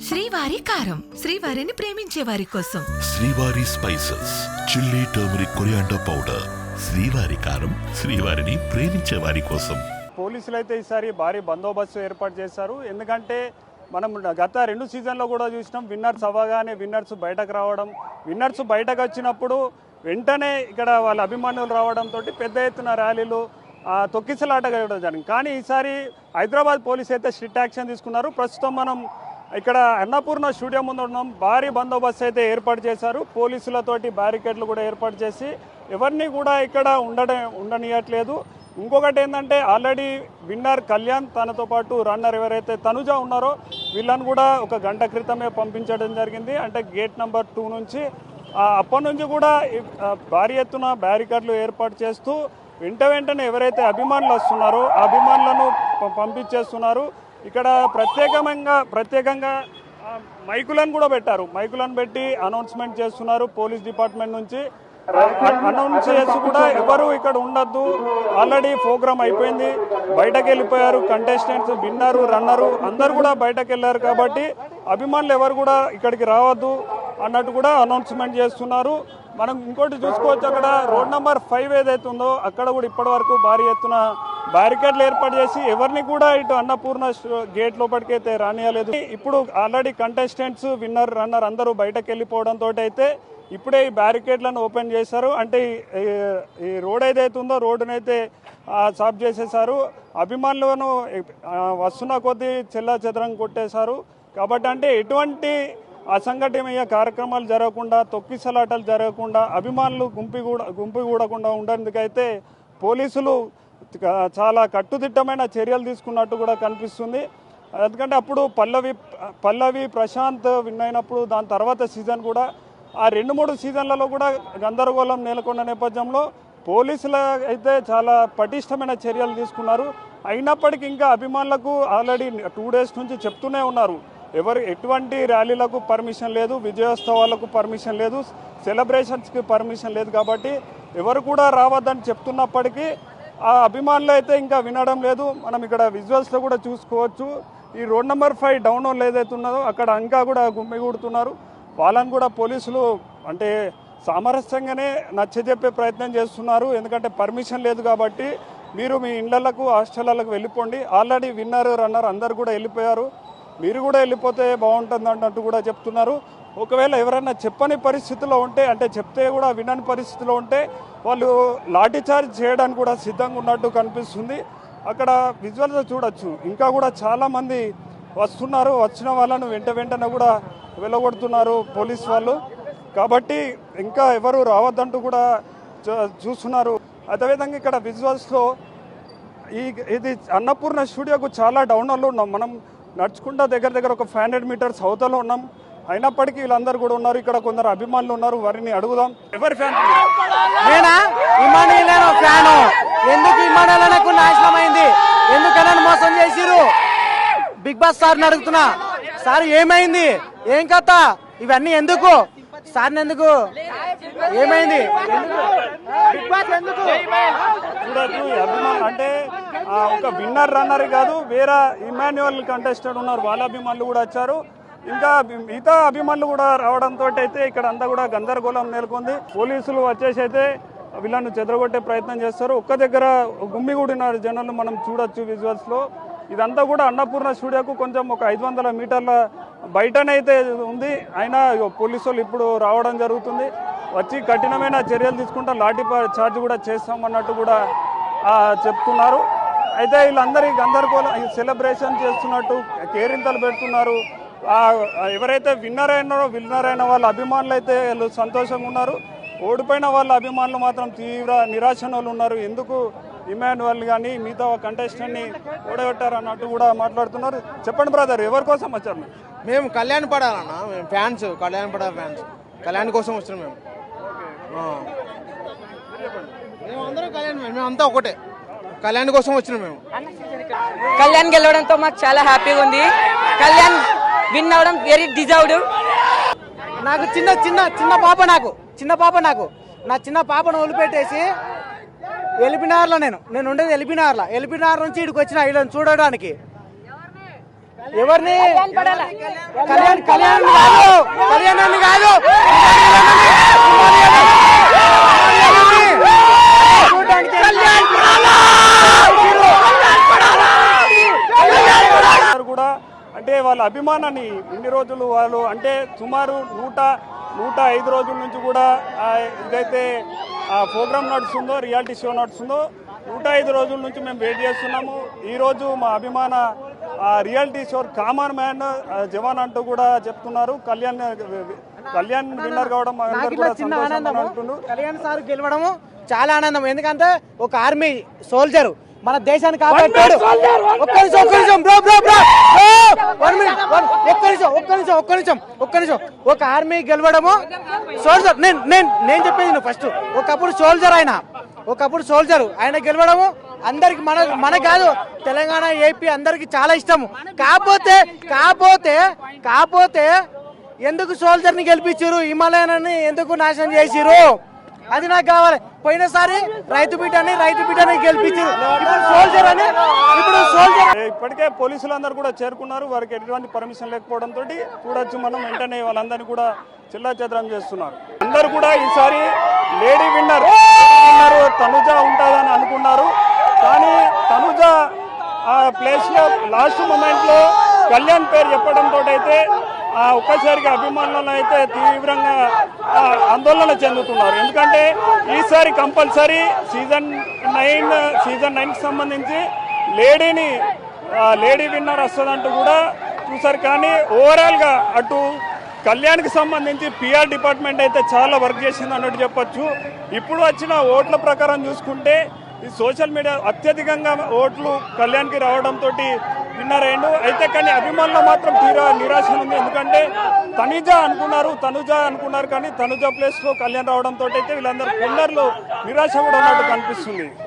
శ్రీవారి కారం, శ్రీవారిని ప్రేమించే వారి కోసం. శ్రీవారి spices, chilli, turmeric, coriander powder. శ్రీవారి కారం, శ్రీవారిని ప్రేమించే వారి కోసం. పోలీసులు అయితే ఈసారి భారీ బందోబస్తు ఏర్పాటు చేశారు. ఎందుకంటే మనం గత 2 సీజన్లో కూడా చూసినాం, విన్నర్స్ అవ్వగానే విన్నర్స్ బయటకు రావడం, విన్నర్స్ బయటకు వచ్చినప్పుడు వెంటనే ఇక్కడ వాళ్ళ అభిమానులు రావడంతో పెద్ద ఎత్తున ర్యాలీలు తొక్కిసలాట జరిగింది. కానీ ఈసారి హైదరాబాద్ పోలీసు అయితే స్ట్రిక్ట్ యాక్షన్ తీసుకున్నారు. ప్రస్తుతం మనం ఇక్కడ అన్నపూర్ణ స్టూడియో ముందు ఉన్నాం. భారీ బందోబస్తు అయితే ఏర్పాటు చేశారు. పోలీసులతోటి బ్యారికేడ్లు కూడా ఏర్పాటు చేసి ఎవరిని కూడా ఇక్కడ ఉండనియట్లేదు. ఇంకొకటి ఏంటంటే ఆల్రెడీ విన్నర్ కళ్యాణ్, తనతో పాటు రన్నర్ ఎవరైతే తనుజ ఉన్నారో వీళ్ళని కూడా ఒక గంట క్రితమే పంపించడం జరిగింది. అంటే గేట్ నెంబర్ 2 నుంచి. అప్పటి నుంచి కూడా భారీ ఎత్తున బ్యారికేడ్లు ఏర్పాటు చేస్తూ వెంటనే ఎవరైతే అభిమానులు వస్తున్నారో ఆ అభిమానులను పంపించేస్తున్నారు. ఇక్కడ ప్రత్యేకంగా మైకులను కూడా పెట్టారు. మైకులను పెట్టి అనౌన్స్మెంట్ చేస్తున్నారు. పోలీస్ డిపార్ట్మెంట్ నుంచి అనౌన్స్ చేసి కూడా ఎవరు ఇక్కడ ఉండద్దు, ఆల్రెడీ ప్రోగ్రామ్ అయిపోయింది, బయటకు వెళ్ళిపోయారు కంటెస్టెంట్స్, విన్నరు, రన్నరు అందరు కూడా బయటకు వెళ్ళారు. కాబట్టి అభిమానులు ఎవరు కూడా ఇక్కడికి రావద్దు అన్నట్టు కూడా అనౌన్స్మెంట్ చేస్తున్నారు. మనం ఇంకోటి చూసుకోవచ్చు, అక్కడ రోడ్ నెంబర్ 5 ఏదైతే ఉందో అక్కడ కూడా ఇప్పటి వరకు భారీ ఎత్తున బ్యారికేడ్లు ఏర్పాటు చేసి ఎవరిని కూడా ఇటు అన్నపూర్ణ గేట్ లోపలికి అయితే రానియలేదు. ఇప్పుడు ఆల్రెడీ కంటెస్టెంట్స్, విన్నర్, రన్నర్ అందరూ బయటకు వెళ్ళిపోవడంతో అయితే ఇప్పుడే ఈ బ్యారికేడ్లను ఓపెన్ చేశారు. అంటే ఈ రోడ్ ఏదైతే ఉందో రోడ్డునైతే సాఫ్ చేసేసారు. అభిమానులను వస్తున్న కొద్దీ చెల్లాచెదరం కొట్టేశారు. కాబట్టి అంటే ఎటువంటి అసంఘటనీయ కార్యక్రమాలు జరగకుండా, తొక్కిసలాటలు జరగకుండా, అభిమానులు గుంపుగూడకుండా ఉండేందుకైతే పోలీసులు చాలా కట్టుదిట్టమైన చర్యలు తీసుకున్నట్టు కూడా కనిపిస్తుంది. ఎందుకంటే అప్పుడు పల్లవి ప్రశాంత్ విన్ అయినప్పుడు దాని తర్వాత సీజన్ కూడా ఆ 2-3 సీజన్లలో కూడా గందరగోళం నెలకొన్న నేపథ్యంలో పోలీసులు అయితే చాలా పటిష్టమైన చర్యలు తీసుకున్నారు. అయినప్పటికీ ఇంకా అభిమానులకు ఆల్రెడీ 2 డేస్ నుంచి చెప్తూనే ఉన్నారు, ఎటువంటి ర్యాలీలకు పర్మిషన్ లేదు, విజయోత్సవాలకు పర్మిషన్ లేదు, సెలబ్రేషన్స్కి పర్మిషన్ లేదు. కాబట్టి ఎవరు కూడా రావద్దని చెప్తున్నప్పటికీ ఆ అభిమానులు అయితే ఇంకా వినడం లేదు. మనం ఇక్కడ విజువల్స్లో కూడా చూసుకోవచ్చు. ఈ రోడ్ నెంబర్ 5 డౌన్ ఏదైతే ఉన్నదో అక్కడ ఇంకా కూడా గుమ్మిగూడుతున్నారు. వాళ్ళని కూడా పోలీసులు అంటే సామరస్యంగానే నచ్చజెప్పే ప్రయత్నం చేస్తున్నారు. ఎందుకంటే పర్మిషన్ లేదు కాబట్టి మీరు మీ ఇళ్లకు, హాస్టళ్లకు వెళ్ళిపోండి. ఆల్రెడీ విన్నర్, రన్నర్ అందరు కూడా వెళ్ళిపోయారు, మీరు కూడా వెళ్ళిపోతే బాగుంటుంది అన్నట్టు కూడా చెప్తున్నారు. ఒకవేళ ఎవరైనా చెప్పని పరిస్థితిలో ఉంటే, అంటే చెప్తే కూడా వినని పరిస్థితిలో ఉంటే వాళ్ళు లాఠీ చార్జ్ చేయడానికి కూడా సిద్ధంగా ఉన్నట్టు కనిపిస్తుంది. అక్కడ విజువల్స్ చూడొచ్చు, ఇంకా కూడా చాలామంది వస్తున్నారు. వచ్చిన వాళ్ళను వెంటనే కూడా వెళ్ళగొడుతున్నారు పోలీస్ వాళ్ళు. కాబట్టి ఇంకా ఎవరు రావద్దంటూ కూడా చూస్తున్నారు. అదేవిధంగా ఇక్కడ విజువల్స్లో ఇది అన్నపూర్ణ స్టూడియోకు చాలా డౌన్లో ఉన్నాం. మనం నడుచుకుంటా దగ్గర ఒక 500 మీటర్స్ అవతల ఉన్నాం. అయినప్పటికీ వీళ్ళందరూ కూడా ఉన్నారు. ఇక్కడ కొందరు అభిమానులు ఉన్నారు, వారిని అడుగుదాం. ఎవరి ఫ్యాన్? ఫ్యాను. ఎందుకు ఇమానులకు నాశనం అయింది? ఎందుకన్నా మోసం చేసిరు? బిగ్ బాస్ సార్ని అడుగుతున్నా, సార్ ఏమైంది, ఏం కథ, ఇవన్నీ ఎందుకు? సార్ని ఎందుకు, ఏమైంది? చూడొచ్చు అభిమానులు అంటే ఒక విన్నర్, రన్నర్ కాదు, వేరే ఇమాన్యువల్ కంటెస్టెంట్ ఉన్నారు, వాళ్ళ అభిమానులు కూడా వచ్చారు. ఇంకా మిగతా అభిమానులు కూడా రావడంతో అయితే ఇక్కడ అంతా కూడా గందరగోళం నెలకొంది. పోలీసులు వచ్చేసి అయితే వీళ్ళను చెదరగొట్టే ప్రయత్నం చేస్తారు. ఒక్క దగ్గర గుమ్మిగూడిన జనాలు మనం చూడొచ్చు విజువల్స్లో. ఇదంతా కూడా అన్నపూర్ణ స్టూడియోకు కొంచెం ఒక 500 మీటర్ల బయటనైతే ఉంది. అయినా పోలీసులు ఇప్పుడు రావడం జరుగుతుంది. వచ్చి కఠినమైన చర్యలు తీసుకుంటా లాఠీ చార్జ్ కూడా చేస్తామన్నట్టు కూడా చెప్తున్నారు. అయితే వీళ్ళందరి గందరగోళం సెలబ్రేషన్ చేస్తున్నట్టు కేరింతలు పెడుతున్నారు. ఎవరైతే విన్నర్ అయిన వాళ్ళ అభిమానులు అయితే వీళ్ళు సంతోషంగా ఉన్నారు. ఓడిపోయిన వాళ్ళ అభిమానులు మాత్రం తీవ్ర నిరాశలో ఉన్నారు. ఎందుకు ఇమాన్యువల్ కానీ మిగతా కంటెస్టెంట్ని ఓడగొట్టారు అన్నట్టు కూడా మాట్లాడుతున్నారు. చెప్పండి బ్రదర్, ఎవరి కోసం వచ్చారు? మేము కళ్యాణ్ పడాలన్నా, మేము ఫ్యాన్స్, కళ్యాణ్ పడాలి ఫ్యాన్స్, కళ్యాణ్ కోసం వచ్చినాం మేము. మేమందరం కళ్యాణ్, మేమంతా ఒకటే, కళ్యాణ్ కోసం వచ్చినాం మేము. కళ్యాణ్ గెలవడంతో మాకు చాలా హ్యాపీగా ఉంది. కళ్యాణ్ విన్ అవడం వెరీ డిజర్వ్డ్. నాకు చిన్న పాప నాకు నా చిన్న పాపను వదిలిపెట్టేసి ఎల్బీనగర్లో నేను ఉండేది ఎల్బీనగర్ నుంచి ఇక్కడికి వచ్చిన వీళ్ళని చూడడానికి. ఎవరిని కళ్యాణ్ కాదు కూడా అంటే వాళ్ళ అభిమానాన్ని ఇన్ని రోజులు వాళ్ళు అంటే సుమారు 105 రోజుల నుంచి కూడా ఇదైతే ప్రోగ్రామ్ నడుస్తుందో రియాలిటీ షో నడుస్తుందో 105 రోజుల నుంచి మేము వెయిట్ చేస్తున్నాము. ఈరోజు మా అభిమాన రియాలిటీ షో కామన్ మ్యాన్ జవాన్ అంటూ కూడా చెప్తున్నారు. కళ్యాణ్ విన్నర్ కావడం కళ్యాణ్ సార్ గెలవడము చాలా ఆనందం. ఎందుకంటే ఒక ఆర్మీ సోల్జర్ మన దేశాన్ని కాపాడాడు. ఒక్క నిమిషం ఒక ఆర్మీ గెలవడము సోల్జర్ నేను చెప్పేది ఫస్ట్ ఒకప్పుడు సోల్జర్ ఆయన గెలవడము అందరికి మన కాదు తెలంగాణ ఏపీ అందరికి చాలా ఇష్టము. కాకపోతే ఎందుకు సోల్జర్ ని గెలిపించారు, హిమాలయాన్ని ఎందుకు నాశనం చేసిరు, అది నాకు కావాలి. పోయినసారి రైతు బిడ్డని గెలిపించారు, ఇప్పుడు సోల్జర్. ఇప్పటికే పోలీసులందరూ కూడా చేరుకున్నారు. వారికి ఎటువంటి పర్మిషన్ లేకపోవడంతో చూడొచ్చు మనం వెంటనే వాళ్ళందరినీ కూడా చెల్లాచెదరం చేస్తున్నారు. అందరూ కూడా ఈసారి లేడీ విన్నర్ తనుజ ఉంటుందని అనుకున్నారు. కానీ తనుజ ఆ ప్లేస్ లో లాస్ట్ మూమెంట్ లో కళ్యాణ్ పేరు చెప్పడంతో అయితే ఒక్కసారిగా అభిమానులను అయితే తీవ్రంగా ఆందోళన చెందుతున్నారు. ఎందుకంటే ఈసారి కంపల్సరీ సీజన్ 9 సంబంధించి లేడీ విన్నర్ వస్తుందంటూ కూడా చూసారు. కానీ ఓవరాల్ గా అటు కళ్యాణ్కి సంబంధించి పిఆర్ డిపార్ట్మెంట్ అయితే చాలా వర్క్ చేసింది అన్నట్టు చెప్పొచ్చు. ఇప్పుడు వచ్చిన ఓట్ల ప్రకారం చూసుకుంటే ఈ సోషల్ మీడియా అత్యధికంగా ఓట్లు కళ్యాణ్కి రావడంతో విన్నర్ అయ్యిండు. అయితే కానీ అభిమానులు మాత్రం తీరా నిరాశ ఉంది. ఎందుకంటే తనుజ అనుకున్నారు కానీ తనుజ ప్లేస్ లో కళ్యాణ్ రావడంతో అయితే వీళ్ళందరూ విన్నర్లు నిరాశ కూడా ఉన్నట్టు కనిపిస్తుంది.